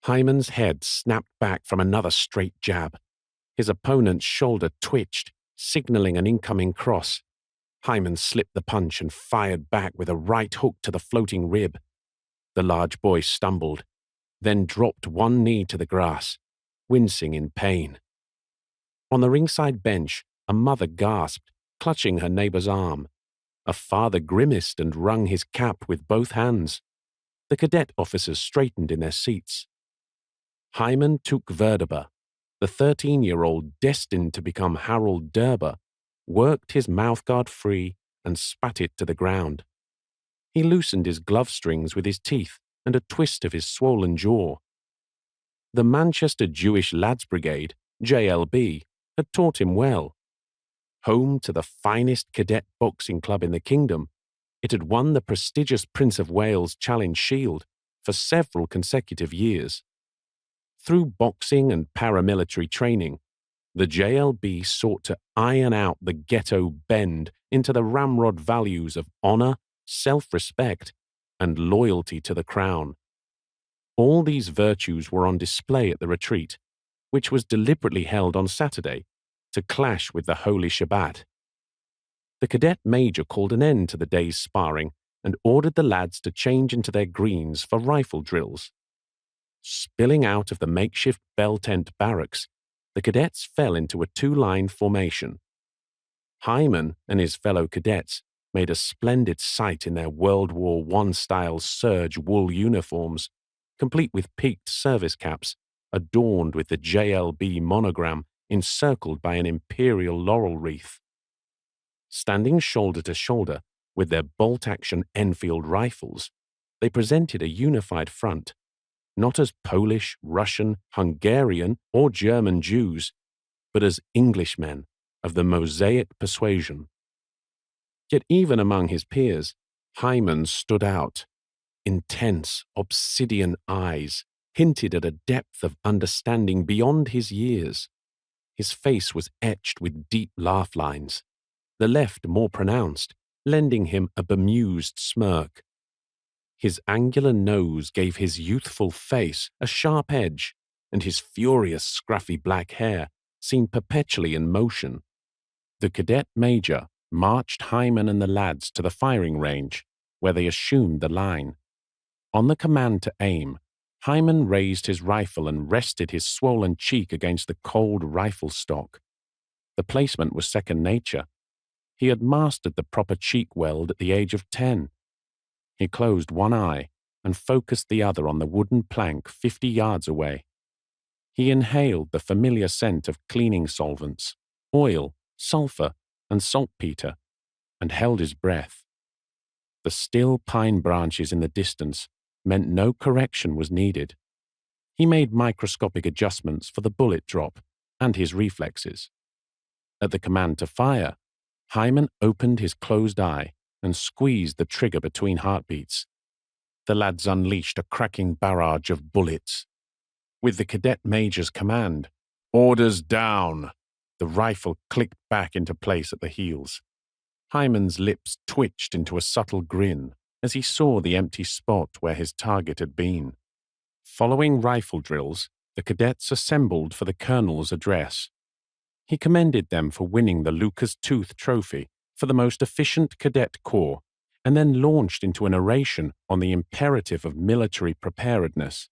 Hyman's head snapped back from another straight jab. His opponent's shoulder twitched, signaling an incoming cross. Hyman slipped the punch and fired back with a right hook to the floating rib. The large boy stumbled, then dropped one knee to the grass, wincing in pain. On the ringside bench, a mother gasped, clutching her neighbor's arm. A father grimaced and wrung his cap with both hands. The cadet officers straightened in their seats. Hyman took Derber, the 13-year-old destined to become Harold Derber, worked his mouthguard free and spat it to the ground. He loosened his glove strings with his teeth and a twist of his swollen jaw. The Manchester Jewish Lads Brigade, JLB, had taught him well. Home to the finest cadet boxing club in the kingdom, it had won the prestigious Prince of Wales Challenge Shield for several consecutive years. Through boxing and paramilitary training, the JLB sought to iron out the ghetto bend into the ramrod values of honor, self-respect, and loyalty to the crown. All these virtues were on display at the retreat, which was deliberately held on Saturday to clash with the Holy Shabbat. The cadet major called an end to the day's sparring and ordered the lads to change into their greens for rifle drills. Spilling out of the makeshift bell tent barracks, the cadets fell into a two-line formation. Hyman and his fellow cadets made a splendid sight in their World War I-style serge wool uniforms, complete with peaked service caps, adorned with the JLB monogram encircled by an imperial laurel wreath. Standing shoulder to shoulder with their bolt-action Enfield rifles, they presented a unified front, not as Polish, Russian, Hungarian, or German Jews, but as Englishmen of the Mosaic persuasion. Yet even among his peers, Hyman stood out. Intense, obsidian eyes hinted at a depth of understanding beyond his years. His face was etched with deep laugh lines, the left more pronounced, lending him a bemused smirk. His angular nose gave his youthful face a sharp edge, and his furious, scruffy black hair seemed perpetually in motion. The cadet major marched Hyman and the lads to the firing range, where they assumed the line. On the command to aim, Hyman raised his rifle and rested his swollen cheek against the cold rifle stock. The placement was second nature. He had mastered the proper cheek weld at the age of 10. He closed one eye and focused the other on the wooden plank 50 yards away. He inhaled the familiar scent of cleaning solvents, oil, sulfur, and saltpeter, and held his breath. The still pine branches in the distance meant no correction was needed. He made microscopic adjustments for the bullet drop and his reflexes. At the command to fire, Hyman opened his closed eye and squeezed the trigger between heartbeats. The lads unleashed a cracking barrage of bullets. With the cadet major's command, "Orders down," the rifle clicked back into place at the heels. Hyman's lips twitched into a subtle grin as he saw the empty spot where his target had been. Following rifle drills, the cadets assembled for the colonel's address. He commended them for winning the Lucas Tooth Trophy for the most efficient cadet corps, and then launched into an oration on the imperative of military preparedness.